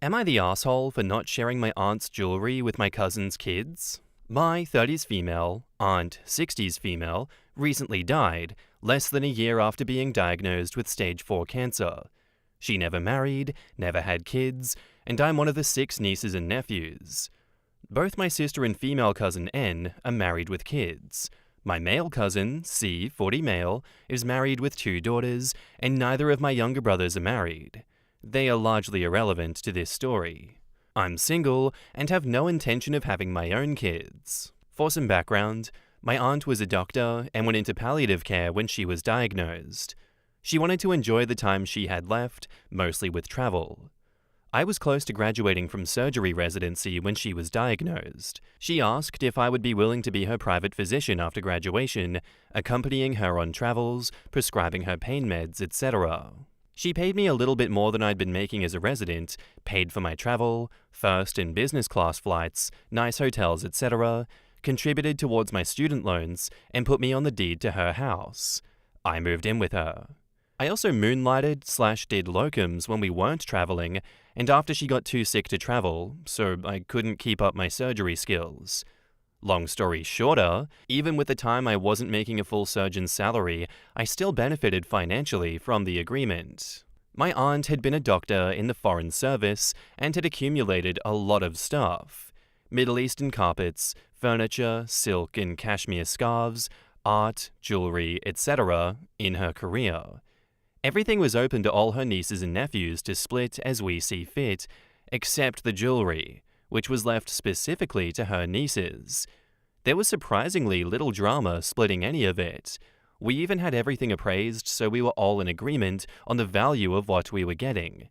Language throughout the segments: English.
Am I the asshole for not sharing my aunt's jewelry with my cousin's kids? My 30s female, aunt 60s female, recently died, less than a year after being diagnosed with stage 4 cancer. She never married, never had kids, and I'm one of the 6 nieces and nephews. Both my sister and female cousin N are married with kids. My male cousin, C, 40 male, is married with 2 daughters, and neither of my younger brothers are married. They are largely irrelevant to this story. I'm single and have no intention of having my own kids. For some background, my aunt was a doctor and went into palliative care when she was diagnosed. She wanted to enjoy the time she had left, mostly with travel. I was close to graduating from surgery residency when she was diagnosed. She asked if I would be willing to be her private physician after graduation, accompanying her on travels, prescribing her pain meds, etc. She paid me a little bit more than I'd been making as a resident, paid for my travel, first and business class flights, nice hotels, etc., contributed towards my student loans, and put me on the deed to her house. I moved in with her. I also moonlighted/did locums when we weren't traveling, and after she got too sick to travel, so I couldn't keep up my surgery skills. Long story shorter, even with the time I wasn't making a full surgeon's salary, I still benefited financially from the agreement. My aunt had been a doctor in the Foreign Service and had accumulated a lot of stuff. Middle Eastern carpets, furniture, silk and cashmere scarves, art, jewelry, etc. in her career. Everything was open to all her nieces and nephews to split as we see fit, except the jewelry, which was left specifically to her nieces. There was surprisingly little drama splitting any of it. We even had everything appraised, so we were all in agreement on the value of what we were getting.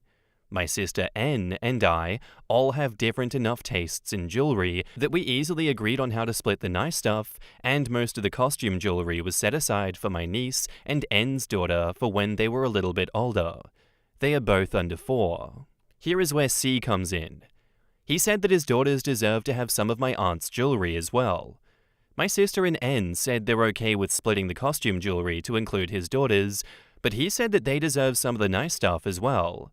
My sister N and I all have different enough tastes in jewelry that we easily agreed on how to split the nice stuff, and most of the costume jewelry was set aside for my niece and N's daughter for when they were a little bit older. They are both under 4. Here is where C comes in. He said that his daughters deserve to have some of my aunt's jewelry as well. My sister and N said they're okay with splitting the costume jewelry to include his daughters, but he said that they deserve some of the nice stuff as well.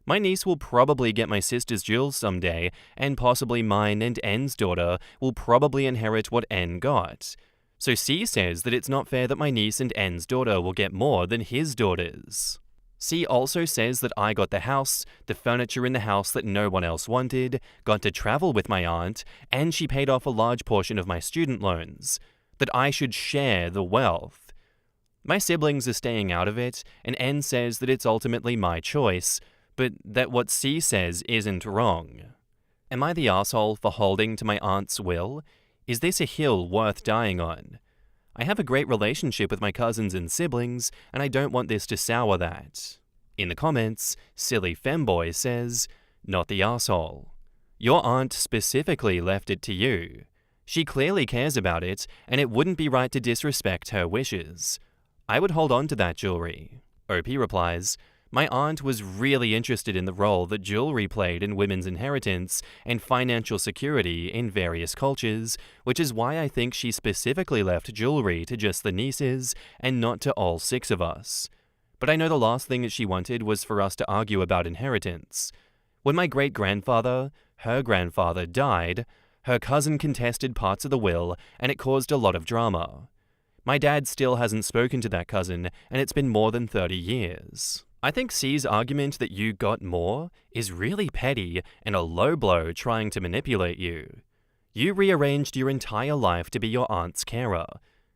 My niece will probably get my sister's jewels someday, and possibly mine and N's daughter will probably inherit what N got. So C says that it's not fair that my niece and N's daughter will get more than his daughters. C also says that I got the house, the furniture in the house that no one else wanted, got to travel with my aunt, and she paid off a large portion of my student loans. That I should share the wealth. My siblings are staying out of it, and N says that it's ultimately my choice, but that what C says isn't wrong. Am I the asshole for holding to my aunt's will? Is this a hill worth dying on? I have a great relationship with my cousins and siblings, and I don't want this to sour that. In the comments, Silly Femboy says, "Not the asshole. Your aunt specifically left it to you. She clearly cares about it, and it wouldn't be right to disrespect her wishes. I would hold on to that jewelry." OP replies, "My aunt was really interested in the role that jewelry played in women's inheritance and financial security in various cultures, which is why I think she specifically left jewelry to just the nieces and not to all 6 of us. But I know the last thing that she wanted was for us to argue about inheritance. When my great-grandfather, her grandfather, died, her cousin contested parts of the will, and it caused a lot of drama. My dad still hasn't spoken to that cousin, and it's been more than 30 years. I think C's argument that you got more is really petty and a low blow trying to manipulate you. You rearranged your entire life to be your aunt's carer.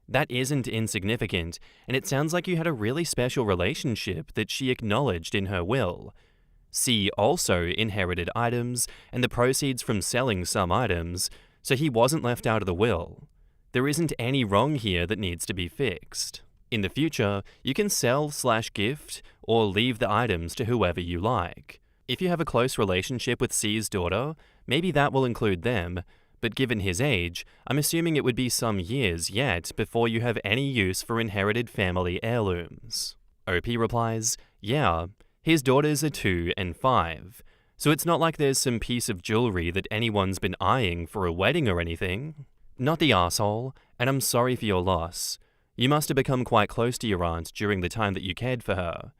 That isn't insignificant, and it sounds like you had a really special relationship that she acknowledged in her will. C also inherited items and the proceeds from selling some items, so he wasn't left out of the will. There isn't any wrong here that needs to be fixed. In the future, you can sell/gift or leave the items to whoever you like. If you have a close relationship with C's daughter, maybe that will include them, but given his age, I'm assuming it would be some years yet before you have any use for inherited family heirlooms. OP replies, "Yeah, his daughters are 2 and 5, so it's not like there's some piece of jewelry that anyone's been eyeing for a wedding or anything. Not the asshole, and I'm sorry for your loss. You must have become quite close to your aunt during the time that you cared for her.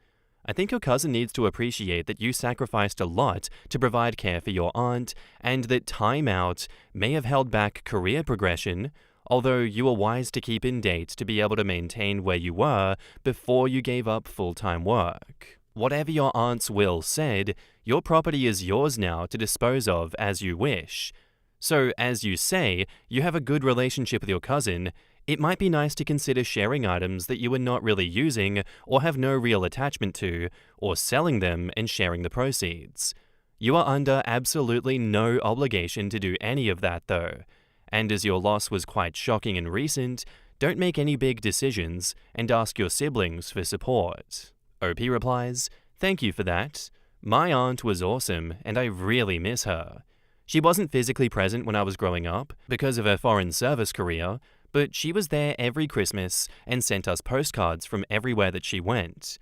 I think your cousin needs to appreciate that you sacrificed a lot to provide care for your aunt, and that time out may have held back career progression, although you were wise to keep in date to be able to maintain where you were before you gave up full-time work. Whatever your aunt's will said, your property is yours now to dispose of as you wish. So, as you say, you have a good relationship with your cousin. It might be nice to consider sharing items that you are not really using or have no real attachment to, or selling them and sharing the proceeds. You are under absolutely no obligation to do any of that though, and as your loss was quite shocking and recent, don't make any big decisions and ask your siblings for support. OP replies, "Thank you for that. My aunt was awesome and I really miss her. She wasn't physically present when I was growing up because of her foreign service career, but she was there every Christmas and sent us postcards from everywhere that she went.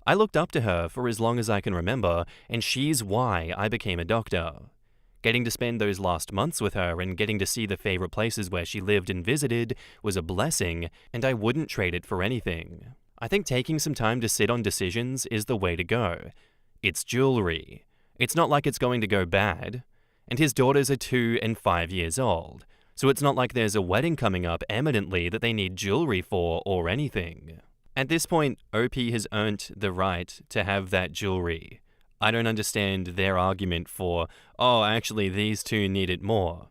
I looked up to her for as long as I can remember, and she's why I became a doctor. Getting to spend those last months with her and getting to see the favorite places where she lived and visited was a blessing, and I wouldn't trade it for anything. I think taking some time to sit on decisions is the way to go. It's jewelry. It's not like it's going to go bad. And his daughters are 2 and 5 years old. So it's not like there's a wedding coming up imminently that they need jewelry for or anything. At this point, OP has earned the right to have that jewelry. I don't understand their argument for, oh, actually these two need it more.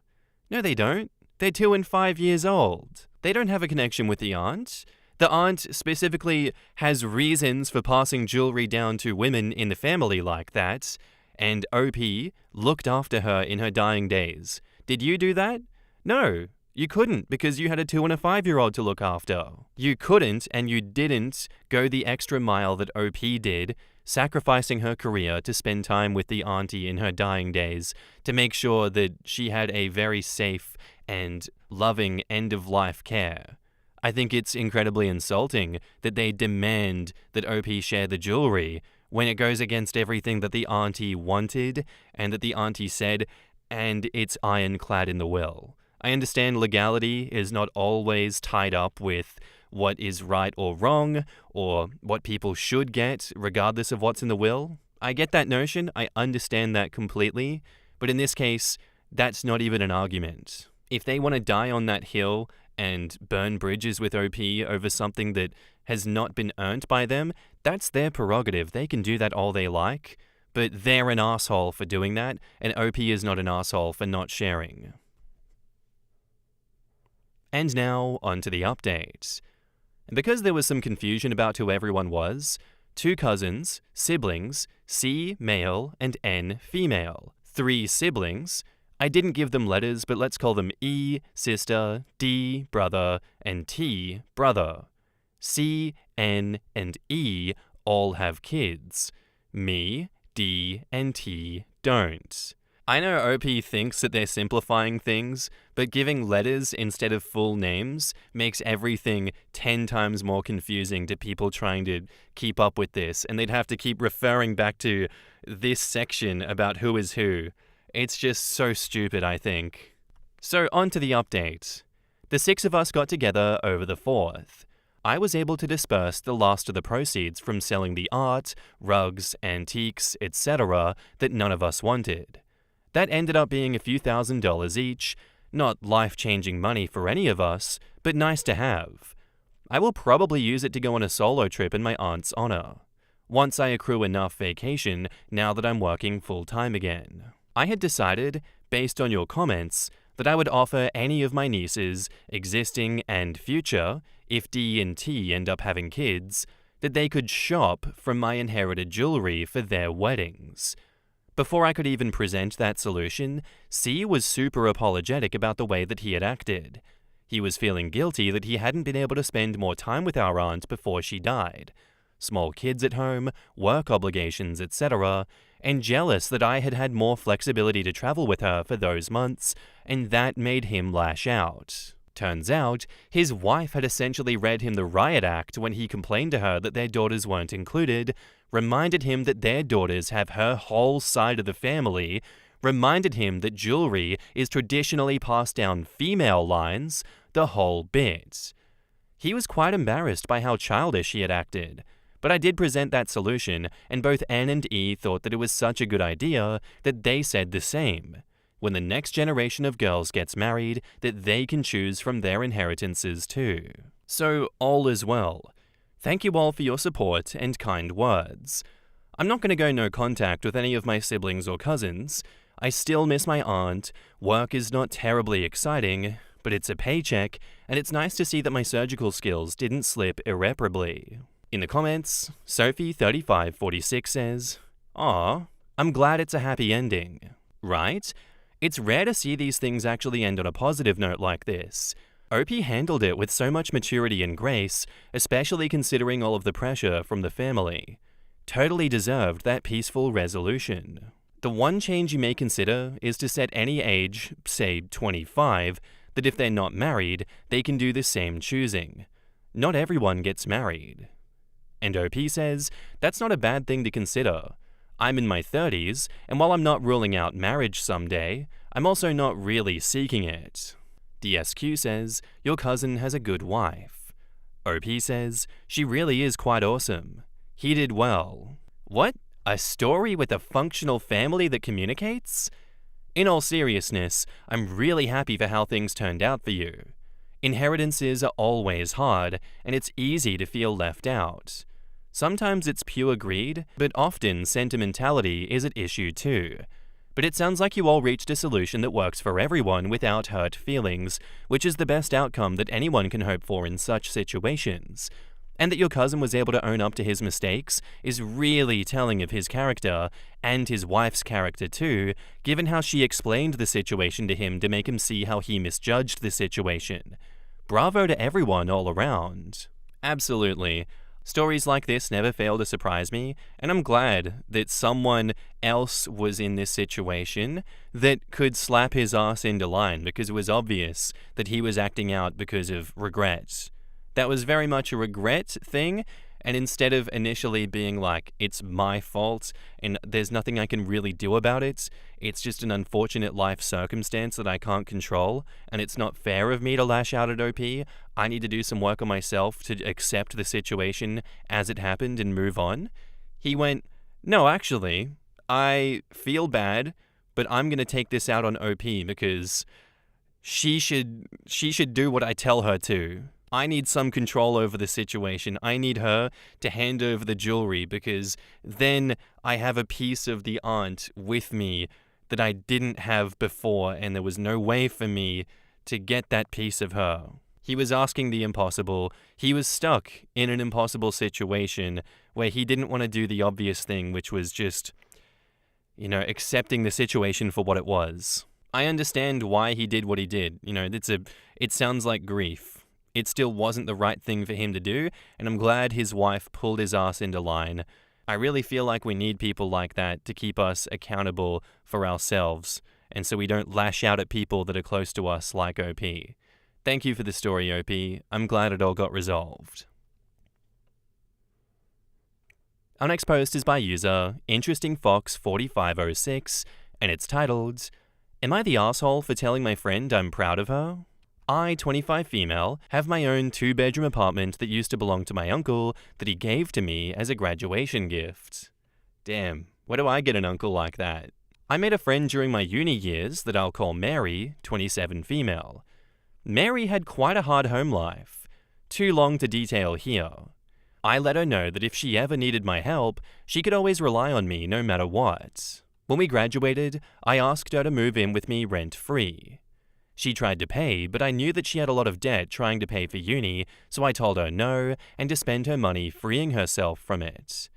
No, they don't. They're 2 and 5 years old. They don't have a connection with the aunt. The aunt specifically has reasons for passing jewelry down to women in the family like that, and OP looked after her in her dying days. Did you do that? No, you couldn't because you had a 2 and a 5-year-old to look after. You couldn't and you didn't go the extra mile that OP did, sacrificing her career to spend time with the auntie in her dying days to make sure that she had a very safe and loving end-of-life care. I think it's incredibly insulting that they demand that OP share the jewelry when it goes against everything that the auntie wanted and that the auntie said, and it's ironclad in the will. I understand legality is not always tied up with what is right or wrong, or what people should get, regardless of what's in the will. I get that notion, I understand that completely, but in this case, that's not even an argument. If they want to die on that hill and burn bridges with OP over something that has not been earned by them, that's their prerogative. They can do that all they like, but they're an asshole for doing that, and OP is not an asshole for not sharing. And now, on to the update. And because there was some confusion about who everyone was, 2 cousins, siblings, C, male, and N, female. 3 siblings. I didn't give them letters, but let's call them E, sister, D, brother, and T, brother. C, N, and E all have kids. Me, D, and T don't. I know OP thinks that they're simplifying things, but giving letters instead of full names makes everything 10 times more confusing to people trying to keep up with this, and they'd have to keep referring back to this section about who is who. It's just so stupid, I think. So on to the update. The 6 of us got together over the 4th. I was able to disperse the last of the proceeds from selling the art, rugs, antiques, etc. that none of us wanted. That ended up being a few $1,000s each, not life-changing money for any of us, but nice to have. I will probably use it to go on a solo trip in my aunt's honor, once I accrue enough vacation now that I'm working full-time again. I had decided, based on your comments, that I would offer any of my nieces, existing and future, if D and T end up having kids, that they could shop from my inherited jewelry for their weddings. Before I could even present that solution, C was super apologetic about the way that he had acted. He was feeling guilty that he hadn't been able to spend more time with our aunt before she died. Small kids at home, work obligations, etc., and jealous that I had had more flexibility to travel with her for those months, and that made him lash out. Turns out, his wife had essentially read him the riot act when he complained to her that their daughters weren't included, reminded him that their daughters have her whole side of the family, reminded him that jewelry is traditionally passed down female lines, the whole bit. He was quite embarrassed by how childish he had acted, But I did present that solution, and both N and E thought that it was such a good idea that they said the same. When the next generation of girls gets married, that they can choose from their inheritances too. So all is well. Thank you all for your support and kind words. I'm not going to go no contact with any of my siblings or cousins. I still miss my aunt. Work is not terribly exciting, but it's a paycheck, and it's nice to see that my surgical skills didn't slip irreparably. In the comments, Sophie3546 says, "Aw, I'm glad it's a happy ending." Right? It's rare to see these things actually end on a positive note like this. OP handled it with so much maturity and grace, especially considering all of the pressure from the family. Totally deserved that peaceful resolution. The one change you may consider is to set any age, say 25, that if they're not married, they can do the same choosing. Not everyone gets married. And OP says, that's not a bad thing to consider. I'm in my 30s, and while I'm not ruling out marriage someday, I'm also not really seeking it. DSQ says, your cousin has a good wife. OP says, she really is quite awesome. He did well. What? A story with a functional family that communicates? In all seriousness, I'm really happy for how things turned out for you. Inheritances are always hard, and it's easy to feel left out. Sometimes it's pure greed, but often sentimentality is at issue too. But it sounds like you all reached a solution that works for everyone without hurt feelings, which is the best outcome that anyone can hope for in such situations. And that your cousin was able to own up to his mistakes is really telling of his character, and his wife's character too, given how she explained the situation to him to make him see how he misjudged the situation. Bravo to everyone all around. Absolutely. Stories like this never fail to surprise me, and I'm glad that someone else was in this situation that could slap his ass into line, because it was obvious that he was acting out because of regret. That was very much a regret thing, and instead of initially being like, it's my fault and there's nothing I can really do about it, it's just an unfortunate life circumstance that I can't control, and it's not fair of me to lash out at OP, I need to do some work on myself to accept the situation as it happened and move on. He went, no, actually, I feel bad, but I'm going to take this out on OP because she should do what I tell her to. I need some control over the situation. I need her to hand over the jewelry because then I have a piece of the aunt with me that I didn't have before, and there was no way for me to get that piece of her. He was asking the impossible. He was stuck in an impossible situation where he didn't want to do the obvious thing, which was just, accepting the situation for what it was. I understand why he did what he did. It sounds like grief. It still wasn't the right thing for him to do, and I'm glad his wife pulled his ass into line. I really feel like we need people like that to keep us accountable for ourselves, and so we don't lash out at people that are close to us like OP. Thank you for the story, OP. I'm glad it all got resolved. Our next post is by user InterestingFox4506, and it's titled, Am I the asshole for telling my friend I'm proud of her? I, 25 female, have my own 2-bedroom apartment that used to belong to my uncle that he gave to me as a graduation gift. Damn, where do I get an uncle like that? I made a friend during my uni years that I'll call Mary, 27 female. Mary had quite a hard home life. Too long to detail here. I let her know that if she ever needed my help, she could always rely on me no matter what. When we graduated, I asked her to move in with me rent-free. She tried to pay, but I knew that she had a lot of debt trying to pay for uni, so I told her no, and to spend her money freeing herself from it.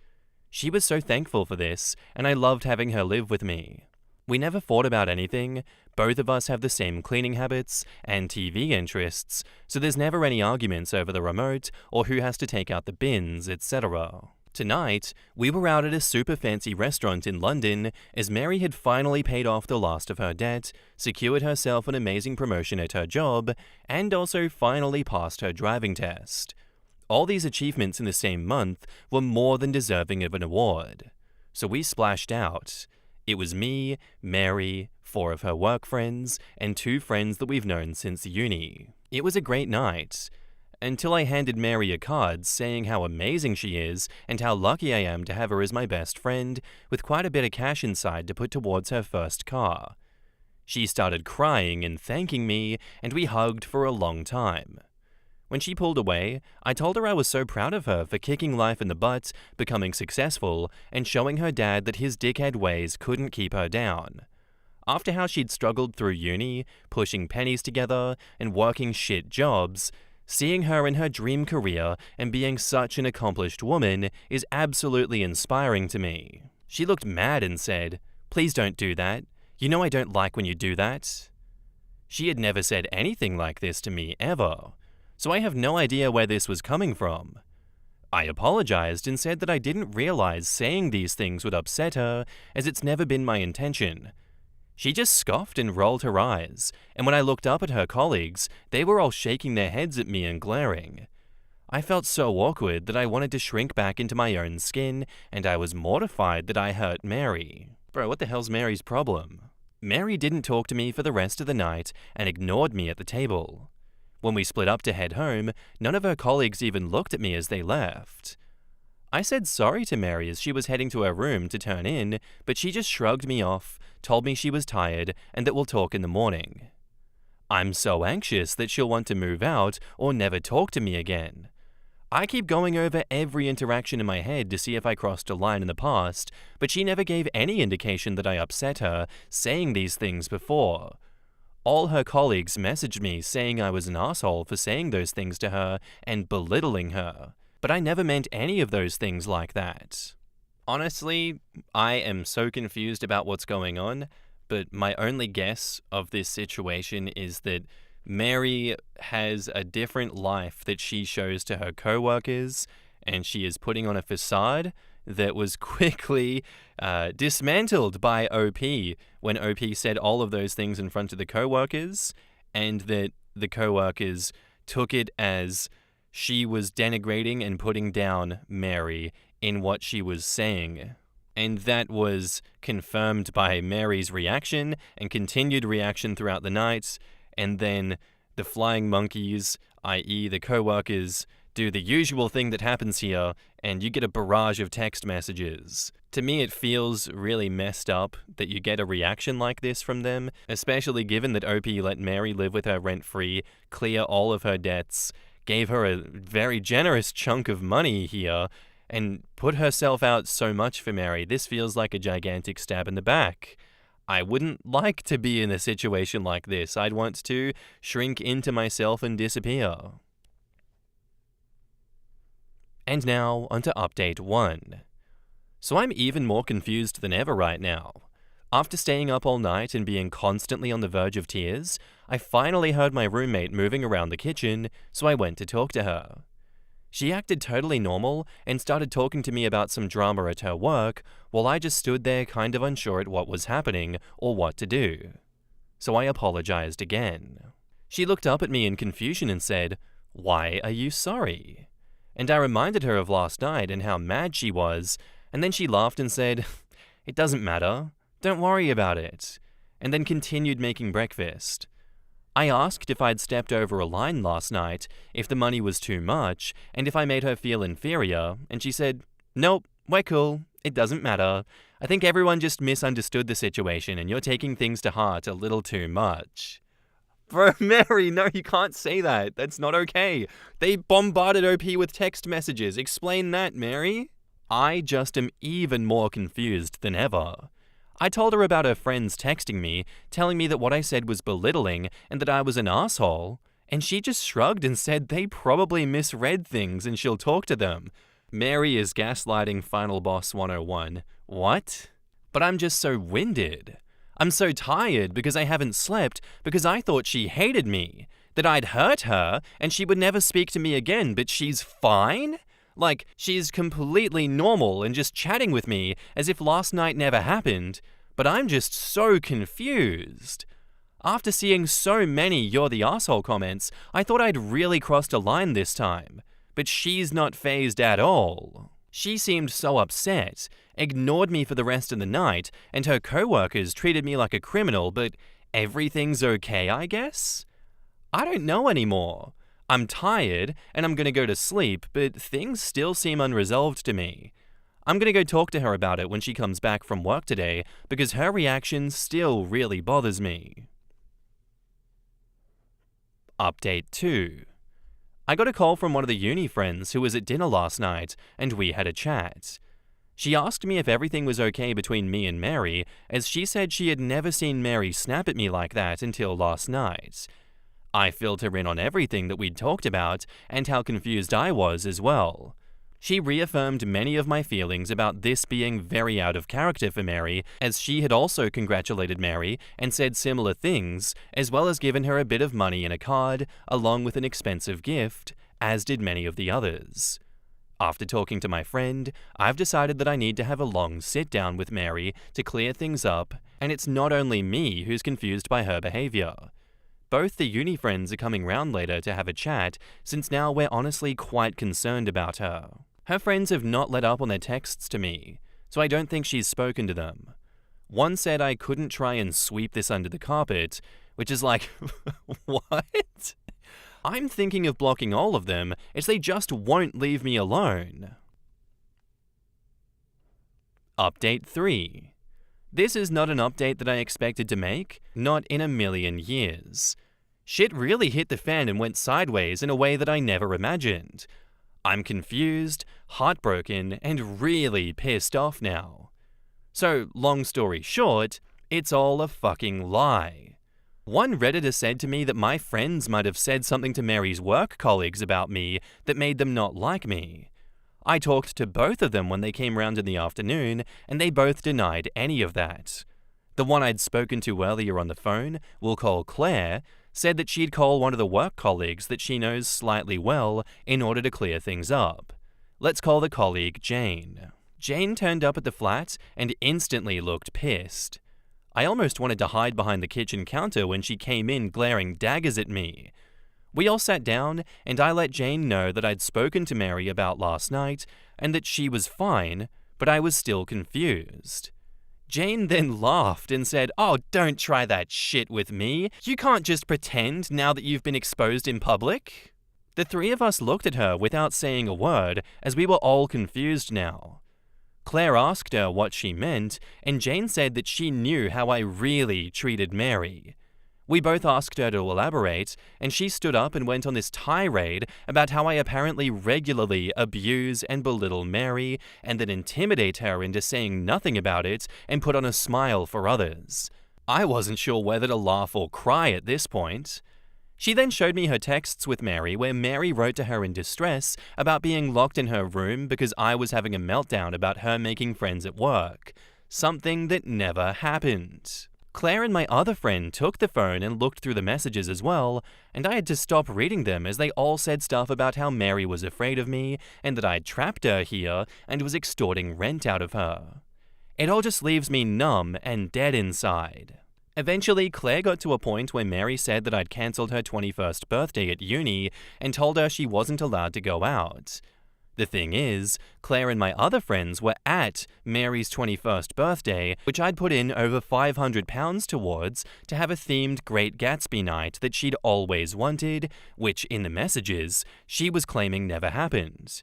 She was so thankful for this, and I loved having her live with me. We never fought about anything, both of us have the same cleaning habits and TV interests, so there's never any arguments over the remote or who has to take out the bins, etc. Tonight, we were out at a super fancy restaurant in London as Mary had finally paid off the last of her debt, secured herself an amazing promotion at her job, and also finally passed her driving test. All these achievements in the same month were more than deserving of an award. So we splashed out. It was me, Mary, 4 of her work friends, and 2 friends that we've known since uni. It was a great night. until I handed Mary a card saying how amazing she is and how lucky I am to have her as my best friend, with quite a bit of cash inside to put towards her first car. She started crying and thanking me, and we hugged for a long time. When she pulled away, I told her I was so proud of her for kicking life in the butt, becoming successful, and showing her dad that his dickhead ways couldn't keep her down. After how she'd struggled through uni, pushing pennies together, and working shit jobs, seeing her in her dream career and being such an accomplished woman is absolutely inspiring to me. She looked mad and said, "Please don't do that. You know I don't like when you do that." She had never said anything like this to me ever, so I have no idea where this was coming from. I apologized and said that I didn't realize saying these things would upset her, as it's never been my intention. She just scoffed and rolled her eyes, and when I looked up at her colleagues, they were all shaking their heads at me and glaring. I felt so awkward that I wanted to shrink back into my own skin, and I was mortified that I hurt Mary. Bro, what the hell's Mary's problem? Mary didn't talk to me for the rest of the night and ignored me at the table. When we split up to head home, none of her colleagues even looked at me as they left. I said sorry to Mary as she was heading to her room to turn in, but she just shrugged me off, told me she was tired, and that we'll talk in the morning. I'm so anxious that she'll want to move out or never talk to me again. I keep going over every interaction in my head to see if I crossed a line in the past, but she never gave any indication that I upset her saying these things before. All her colleagues messaged me saying I was an asshole for saying those things to her and belittling her, but I never meant any of those things like that. Honestly, I am so confused about what's going on, but my only guess of this situation is that Mary has a different life that she shows to her co-workers, and she is putting on a facade that was quickly dismantled by OP when OP said all of those things in front of the co-workers, and that the co-workers took it as she was denigrating and putting down Mary in what she was saying. And that was confirmed by Mary's reaction and continued reaction throughout the night, and then the flying monkeys, i.e. the co-workers, do the usual thing that happens here, and you get a barrage of text messages. To me, it feels really messed up that you get a reaction like this from them, especially given that OP let Mary live with her rent-free, clear all of her debts, gave her a very generous chunk of money here, and put herself out so much for Mary. This feels like a gigantic stab in the back. I wouldn't like to be in a situation like this. I'd want to shrink into myself and disappear. And now, onto update 1. So I'm even more confused than ever right now. After staying up all night and being constantly on the verge of tears, I finally heard my roommate moving around the kitchen, so I went to talk to her. She acted totally normal and started talking to me about some drama at her work, while I just stood there kind of unsure at what was happening or what to do. So I apologized again. She looked up at me in confusion and said, "Why are you sorry?" And I reminded her of last night and how mad she was, and then she laughed and said, "It doesn't matter. Don't worry about it," and then continued making breakfast. I asked if I'd stepped over a line last night, if the money was too much, and if I made her feel inferior, and she said, "Nope, we're cool. It doesn't matter. I think everyone just misunderstood the situation and you're taking things to heart a little too much." Bro, Mary, no, you can't say that. That's not okay. They bombarded OP with text messages. Explain that, Mary. I just am even more confused than ever. I told her about her friends texting me, telling me that what I said was belittling and that I was an asshole, and she just shrugged and said they probably misread things and she'll talk to them. Mary is gaslighting Final Boss 101. What? But I'm just so winded. I'm so tired because I haven't slept because I thought she hated me, that I'd hurt her and she would never speak to me again, but she's fine? Like, she's completely normal and just chatting with me as if last night never happened, but I'm just so confused. After seeing so many "you're the asshole" comments, I thought I'd really crossed a line this time, but she's not fazed at all. She seemed so upset, ignored me for the rest of the night, and her co-workers treated me like a criminal, but everything's okay, I guess? I don't know anymore. I'm tired and I'm gonna go to sleep, but things still seem unresolved to me. I'm gonna go talk to her about it when she comes back from work today because her reaction still really bothers me. Update 2. I got a call from one of the uni friends who was at dinner last night, and we had a chat. She asked me if everything was okay between me and Mary, as she said she had never seen Mary snap at me like that until last night. I filled her in on everything that we'd talked about, and how confused I was as well. She reaffirmed many of my feelings about this being very out of character for Mary, as she had also congratulated Mary and said similar things, as well as given her a bit of money in a card, along with an expensive gift, as did many of the others. After talking to my friend, I've decided that I need to have a long sit-down with Mary to clear things up, and it's not only me who's confused by her behavior. Both the uni friends are coming round later to have a chat, since now we're honestly quite concerned about her. Her friends have not let up on their texts to me, so I don't think she's spoken to them. One said I couldn't try and sweep this under the carpet, which is like, what? I'm thinking of blocking all of them, as they just won't leave me alone. Update 3. This is not an update that I expected to make, not in a million years. Shit really hit the fan and went sideways in a way that I never imagined. I'm confused, heartbroken, and really pissed off now. So, long story short, it's all a fucking lie. One Redditor said to me that my friends might have said something to Mary's work colleagues about me that made them not like me. I talked to both of them when they came round in the afternoon, and they both denied any of that. The one I'd spoken to earlier on the phone, we'll call Claire, said that she'd call one of the work colleagues that she knows slightly well in order to clear things up. Let's call the colleague Jane. Jane turned up at the flat and instantly looked pissed. I almost wanted to hide behind the kitchen counter when she came in glaring daggers at me. We all sat down, and I let Jane know that I'd spoken to Mary about last night and that she was fine, but I was still confused. Jane then laughed and said, "Oh, don't try that shit with me. You can't just pretend now that you've been exposed in public." The three of us looked at her without saying a word, as we were all confused now. Claire asked her what she meant, and Jane said that she knew how I really treated Mary. We both asked her to elaborate, and she stood up and went on this tirade about how I apparently regularly abuse and belittle Mary, and then intimidate her into saying nothing about it and put on a smile for others. I wasn't sure whether to laugh or cry at this point. She then showed me her texts with Mary, where Mary wrote to her in distress about being locked in her room because I was having a meltdown about her making friends at work, something that never happened. Claire and my other friend took the phone and looked through the messages as well, and I had to stop reading them as they all said stuff about how Mary was afraid of me and that I'd trapped her here and was extorting rent out of her. It all just leaves me numb and dead inside. Eventually, Claire got to a point where Mary said that I'd cancelled her 21st birthday at uni and told her she wasn't allowed to go out. The thing is, Claire and my other friends were at Mary's 21st birthday, which I'd put in over £500 towards to have a themed Great Gatsby night that she'd always wanted, which in the messages, she was claiming never happened.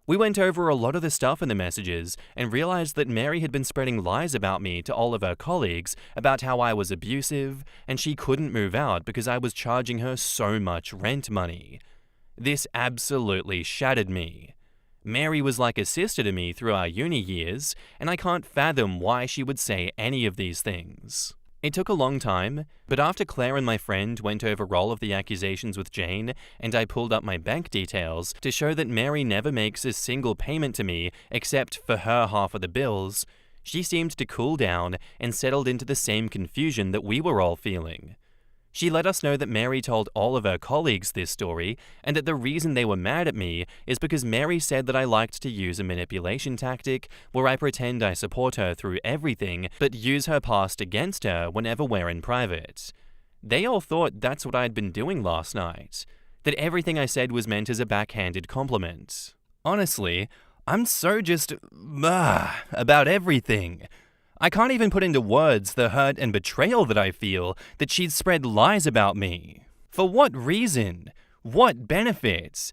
We went over a lot of the stuff in the messages and realized that Mary had been spreading lies about me to all of her colleagues about how I was abusive and she couldn't move out because I was charging her so much rent money. This absolutely shattered me. Mary was like a sister to me through our uni years, and I can't fathom why she would say any of these things. It took a long time, but after Claire and my friend went over all of the accusations with Jane, and I pulled up my bank details to show that Mary never makes a single payment to me except for her half of the bills, she seemed to cool down and settled into the same confusion that we were all feeling. She let us know that Mary told all of her colleagues this story, and that the reason they were mad at me is because Mary said that I liked to use a manipulation tactic where I pretend I support her through everything, but use her past against her whenever we're in private. They all thought that's what I'd been doing last night, that everything I said was meant as a backhanded compliment. Honestly, I'm so just about everything. I can't even put into words the hurt and betrayal that I feel that she'd spread lies about me. For what reason? What benefits?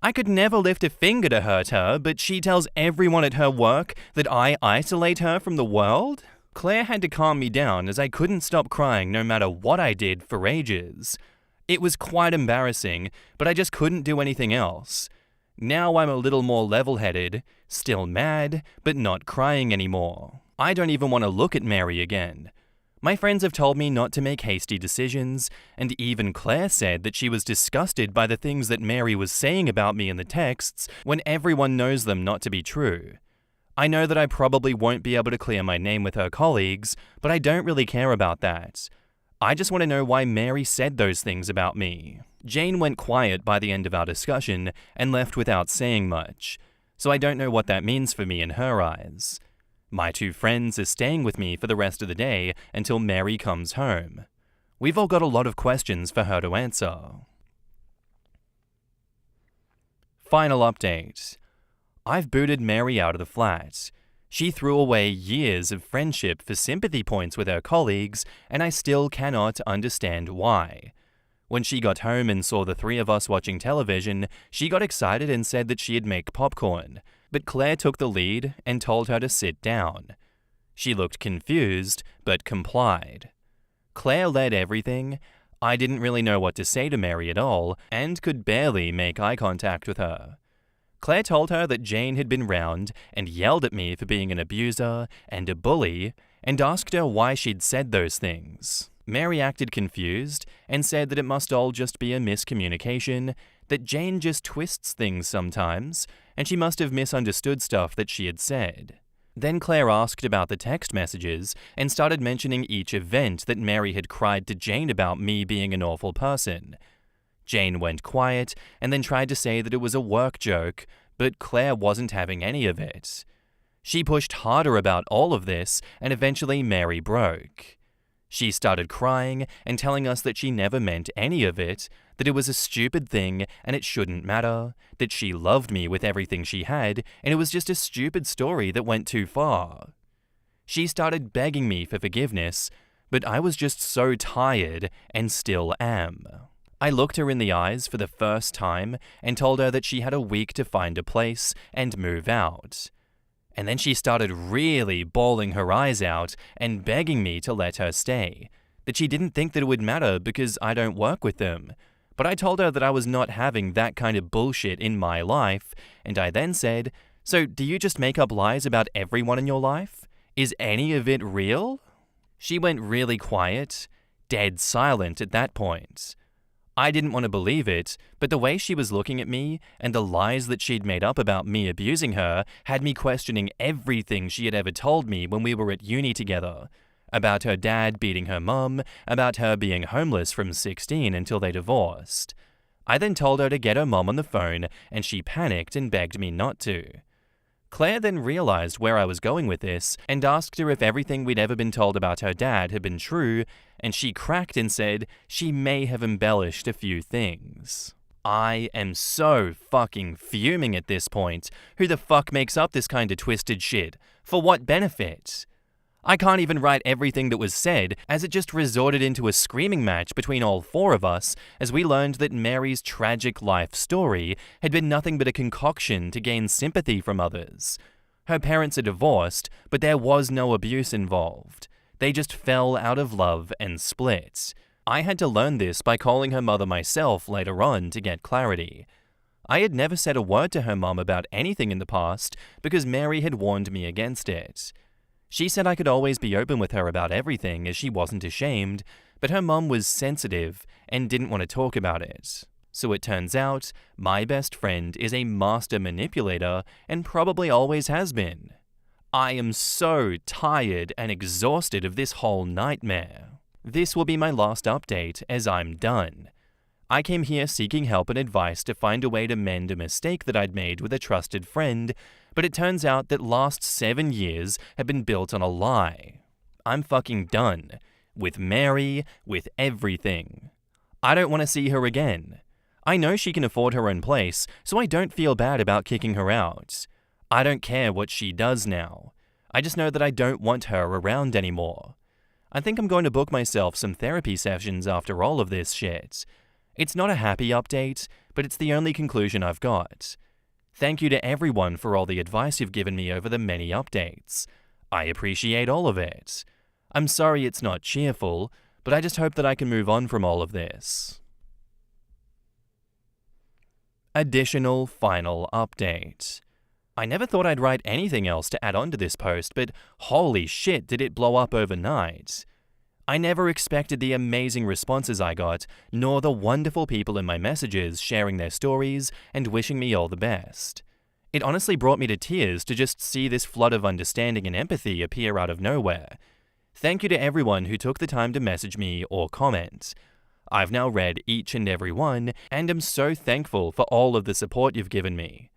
I could never lift a finger to hurt her, but she tells everyone at her work that I isolate her from the world? Claire had to calm me down as I couldn't stop crying no matter what I did for ages. It was quite embarrassing, but I just couldn't do anything else. Now I'm a little more level-headed, still mad, but not crying anymore. I don't even want to look at Mary again. My friends have told me not to make hasty decisions, and even Claire said that she was disgusted by the things that Mary was saying about me in the texts when everyone knows them not to be true. I know that I probably won't be able to clear my name with her colleagues, but I don't really care about that. I just want to know why Mary said those things about me. Jane went quiet by the end of our discussion and left without saying much, so I don't know what that means for me in her eyes. My two friends are staying with me for the rest of the day until Mary comes home. We've all got a lot of questions for her to answer. Final update. I've booted Mary out of the flat. She threw away years of friendship for sympathy points with her colleagues, and I still cannot understand why. When she got home and saw the three of us watching television, she got excited and said that she'd make popcorn. But Claire took the lead and told her to sit down. She looked confused, but complied. Claire led everything. I didn't really know what to say to Mary at all, and could barely make eye contact with her. Claire told her that Jane had been round and yelled at me for being an abuser and a bully, and asked her why she'd said those things. Mary acted confused and said that it must all just be a miscommunication, that Jane just twists things sometimes, and she must have misunderstood stuff that she had said. Then Claire asked about the text messages and started mentioning each event that Mary had cried to Jane about me being an awful person. Jane went quiet and then tried to say that it was a work joke, but Claire wasn't having any of it. She pushed harder about all of this, and eventually Mary broke. She started crying and telling us that she never meant any of it, that it was a stupid thing and it shouldn't matter, that she loved me with everything she had, and it was just a stupid story that went too far. She started begging me for forgiveness, but I was just so tired and still am. I looked her in the eyes for the first time and told her that she had a week to find a place and move out. And then she started really bawling her eyes out and begging me to let her stay, that she didn't think that it would matter because I don't work with them. But I told her that I was not having that kind of bullshit in my life, and I then said, "So do you just make up lies about everyone in your life? Is any of it real?" She went really quiet, dead silent at that point. I didn't want to believe it, but the way she was looking at me and the lies that she'd made up about me abusing her had me questioning everything she had ever told me when we were at uni together. About her dad beating her mum, about her being homeless from 16 until they divorced. I then told her to get her mum on the phone, and she panicked and begged me not to. Claire then realized where I was going with this and asked her if everything we'd ever been told about her dad had been true, and she cracked and said she may have embellished a few things. I am so fucking fuming at this point. Who the fuck makes up this kind of twisted shit? For what benefit? I can't even write everything that was said, as it just resorted into a screaming match between all four of us as we learned that Mary's tragic life story had been nothing but a concoction to gain sympathy from others. Her parents are divorced, but there was no abuse involved. They just fell out of love and split. I had to learn this by calling her mother myself later on to get clarity. I had never said a word to her mum about anything in the past because Mary had warned me against it. She said I could always be open with her about everything as she wasn't ashamed, but her mum was sensitive and didn't want to talk about it. So it turns out, my best friend is a master manipulator and probably always has been. I am so tired and exhausted of this whole nightmare. This will be my last update as I'm done. I came here seeking help and advice to find a way to mend a mistake that I'd made with a trusted friend, but it turns out that last 7 years have been built on a lie. I'm fucking done. With Mary, with everything. I don't want to see her again. I know she can afford her own place, so I don't feel bad about kicking her out. I don't care what she does now. I just know that I don't want her around anymore. I think I'm going to book myself some therapy sessions after all of this shit. It's not a happy update, but it's the only conclusion I've got. Thank you to everyone for all the advice you've given me over the many updates. I appreciate all of it. I'm sorry it's not cheerful, but I just hope that I can move on from all of this. Additional final update. I never thought I'd write anything else to add on to this post, but holy shit did it blow up overnight. I never expected the amazing responses I got, nor the wonderful people in my messages sharing their stories and wishing me all the best. It honestly brought me to tears to just see this flood of understanding and empathy appear out of nowhere. Thank you to everyone who took the time to message me or comment. I've now read each and every one, and am so thankful for all of the support you've given me.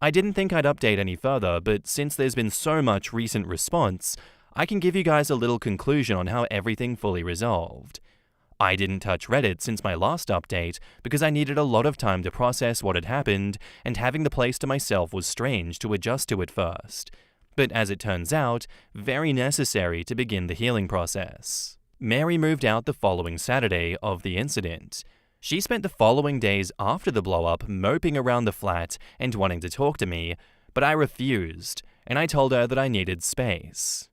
I didn't think I'd update any further, but since there's been so much recent response, I can give you guys a little conclusion on how everything fully resolved. I didn't touch Reddit since my last update because I needed a lot of time to process what had happened, and having the place to myself was strange to adjust to at first. But as it turns out, very necessary to begin the healing process. Mary moved out the following Saturday of the incident. She spent the following days after the blow-up moping around the flat and wanting to talk to me, but I refused, and I told her that I needed space.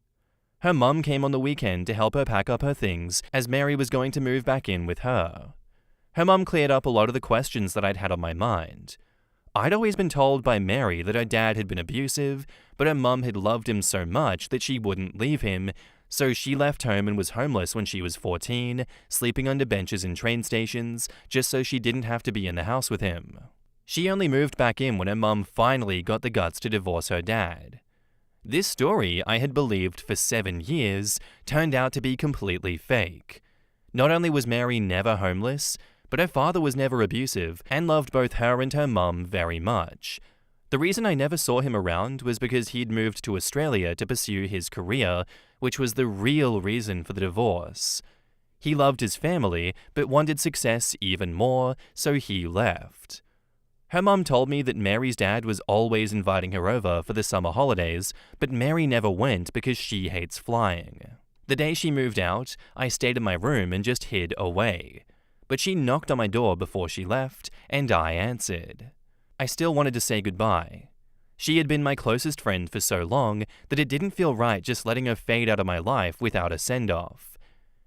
Her mum came on the weekend to help her pack up her things as Mary was going to move back in with her. Her mum cleared up a lot of the questions that I'd had on my mind. I'd always been told by Mary that her dad had been abusive, but her mum had loved him so much that she wouldn't leave him, so she left home and was homeless when she was 14, sleeping under benches in train stations, just so she didn't have to be in the house with him. She only moved back in when her mum finally got the guts to divorce her dad. This story I had believed for 7 years turned out to be completely fake. Not only was Mary never homeless, but her father was never abusive and loved both her and her mum very much. The reason I never saw him around was because he'd moved to Australia to pursue his career, which was the real reason for the divorce. He loved his family, but wanted success even more, so he left. Her mum told me that Mary's dad was always inviting her over for the summer holidays, but Mary never went because she hates flying. The day she moved out, I stayed in my room and just hid away. But she knocked on my door before she left, and I answered. I still wanted to say goodbye. She had been my closest friend for so long that it didn't feel right just letting her fade out of my life without a send-off.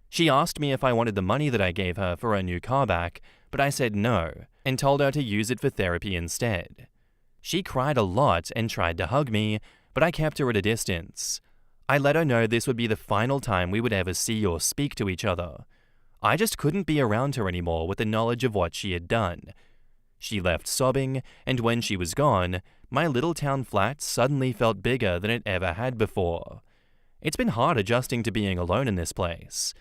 She asked me if I wanted the money that I gave her for her new car back, but I said no, and told her to use it for therapy instead. She cried a lot and tried to hug me, but I kept her at a distance. I let her know this would be the final time we would ever see or speak to each other. I just couldn't be around her anymore with the knowledge of what she had done. She left sobbing, and when she was gone, my little town flat suddenly felt bigger than it ever had before. It's been hard adjusting to being alone in this place.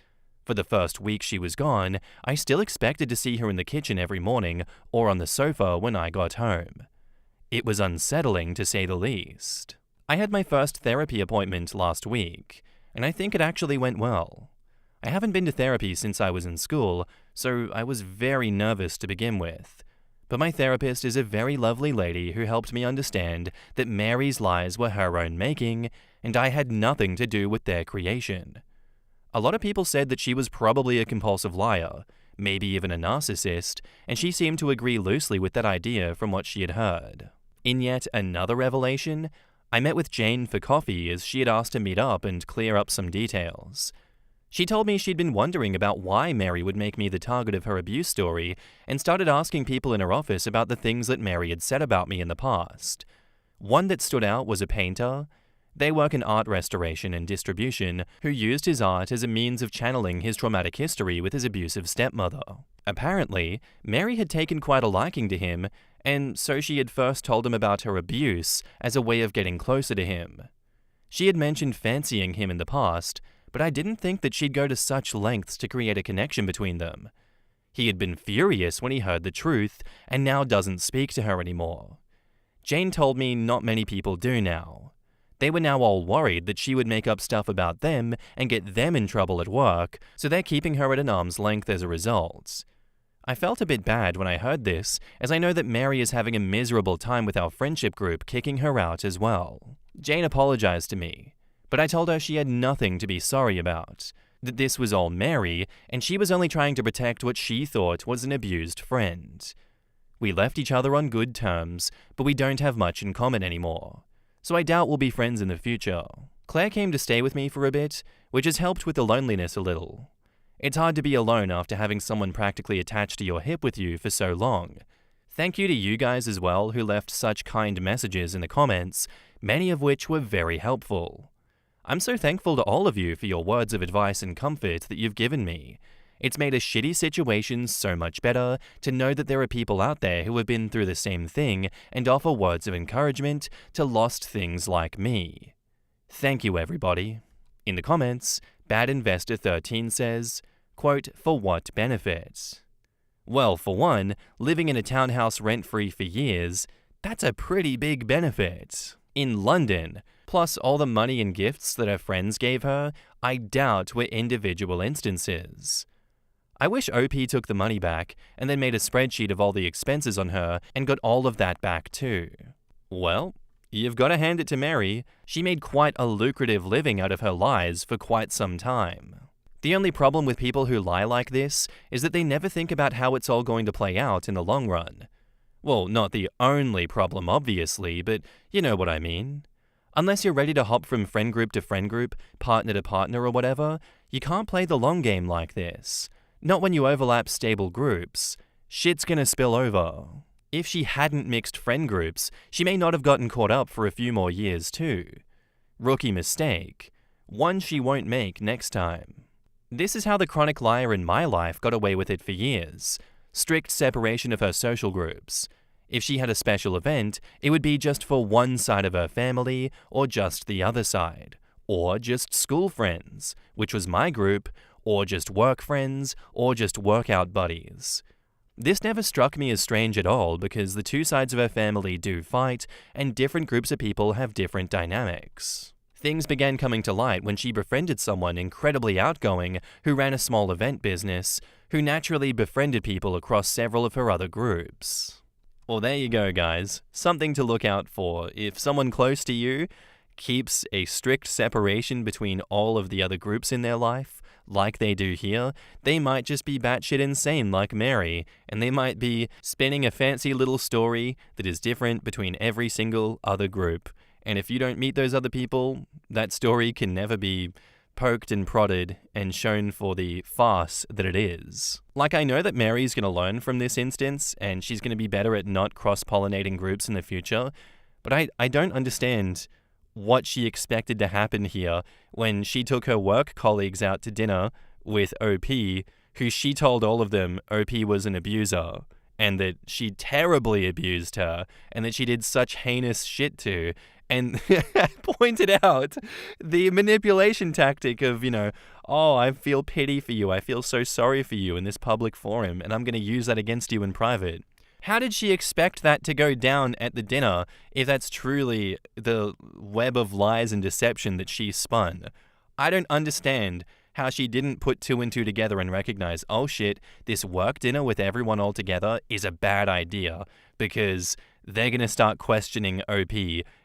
For the first week she was gone, I still expected to see her in the kitchen every morning or on the sofa when I got home. It was unsettling to say the least. I had my first therapy appointment last week, and I think it actually went well. I haven't been to therapy since I was in school, so I was very nervous to begin with. But my therapist is a very lovely lady who helped me understand that Mary's lies were her own making, and I had nothing to do with their creation. A lot of people said that she was probably a compulsive liar, maybe even a narcissist, and she seemed to agree loosely with that idea from what she had heard. In yet another revelation, I met with Jane for coffee as she had asked to meet up and clear up some details. She told me she'd been wondering about why Mary would make me the target of her abuse story and started asking people in her office about the things that Mary had said about me in the past. One that stood out was a painter. They work in art restoration and distribution, who used his art as a means of channeling his traumatic history with his abusive stepmother. Apparently, Mary had taken quite a liking to him, and so she had first told him about her abuse as a way of getting closer to him. She had mentioned fancying him in the past, but I didn't think that she'd go to such lengths to create a connection between them. He had been furious when he heard the truth, and now doesn't speak to her anymore. Jane told me not many people do now. They were now all worried that she would make up stuff about them and get them in trouble at work, so they're keeping her at an arm's length as a result. I felt a bit bad when I heard this, as I know that Mary is having a miserable time with our friendship group kicking her out as well. Jane apologized to me, but I told her she had nothing to be sorry about, that this was all Mary, and she was only trying to protect what she thought was an abused friend. We left each other on good terms, but we don't have much in common anymore, so I doubt we'll be friends in the future. Claire came to stay with me for a bit, which has helped with the loneliness a little. It's hard to be alone after having someone practically attached to your hip with you for so long. Thank you to you guys as well who left such kind messages in the comments, many of which were very helpful. I'm so thankful to all of you for your words of advice and comfort that you've given me. It's made a shitty situation so much better to know that there are people out there who have been through the same thing and offer words of encouragement to lost things like me. Thank you, everybody. In the comments, Bad Investor 13 says, quote, "For what benefit?" Well, for one, living in a townhouse rent-free for years, that's a pretty big benefit. In London, plus all the money and gifts that her friends gave her, I doubt were individual instances. I wish OP took the money back and then made a spreadsheet of all the expenses on her and got all of that back too. Well, you've got to hand it to Mary. She made quite a lucrative living out of her lies for quite some time. The only problem with people who lie like this is that they never think about how it's all going to play out in the long run. Well, not the only problem, obviously, but you know what I mean. Unless you're ready to hop from friend group to friend group, partner to partner or whatever, you can't play the long game like this. Not when you overlap stable groups. Shit's gonna spill over. If she hadn't mixed friend groups, she may not have gotten caught up for a few more years too. Rookie mistake. One she won't make next time. This is how the chronic liar in my life got away with it for years. Strict separation of her social groups. If she had a special event, it would be just for one side of her family, or just the other side. Or just school friends, which was my group, or just work friends, or just workout buddies. This never struck me as strange at all because the two sides of her family do fight, and different groups of people have different dynamics. Things began coming to light when she befriended someone incredibly outgoing who ran a small event business, who naturally befriended people across several of her other groups. Well, there you go, guys. Something to look out for. If someone close to you keeps a strict separation between all of the other groups in their life, like they do here, they might just be batshit insane like Mary, and they might be spinning a fancy little story that is different between every single other group. And if you don't meet those other people, that story can never be poked and prodded and shown for the farce that it is. Like, I know that Mary's going to learn from this instance, and she's going to be better at not cross-pollinating groups in the future, but I don't understand what she expected to happen here when she took her work colleagues out to dinner with OP, who she told all of them OP was an abuser, and that she terribly abused her, and that she did such heinous shit to, and pointed out the manipulation tactic of, oh, I feel pity for you, I feel so sorry for you in this public forum, and I'm going to use that against you in private. How did she expect that to go down at the dinner if that's truly the web of lies and deception that she spun? I don't understand how she didn't put two and two together and recognize, oh shit, this work dinner with everyone all together is a bad idea because they're going to start questioning OP,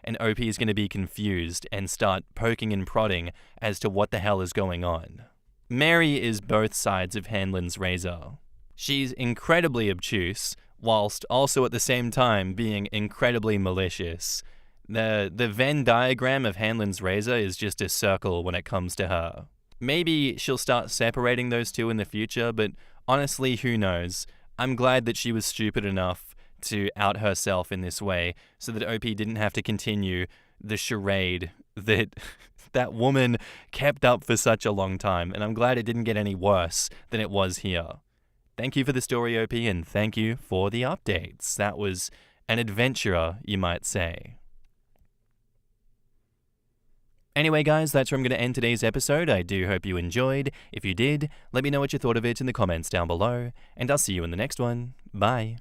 and OP is going to be confused and start poking and prodding as to what the hell is going on. Mary is both sides of Hanlon's razor. She's incredibly obtuse, whilst also at the same time being incredibly malicious. The Venn diagram of Hanlon's razor is just a circle when it comes to her. Maybe she'll start separating those two in the future, but honestly, who knows? I'm glad that she was stupid enough to out herself in this way so that OP didn't have to continue the charade that that woman kept up for such a long time, and I'm glad it didn't get any worse than it was here. Thank you for the story, OP, and thank you for the updates. That was an adventurer, you might say. Anyway, guys, that's where I'm going to end today's episode. I do hope you enjoyed. If you did, let me know what you thought of it in the comments down below, and I'll see you in the next one. Bye.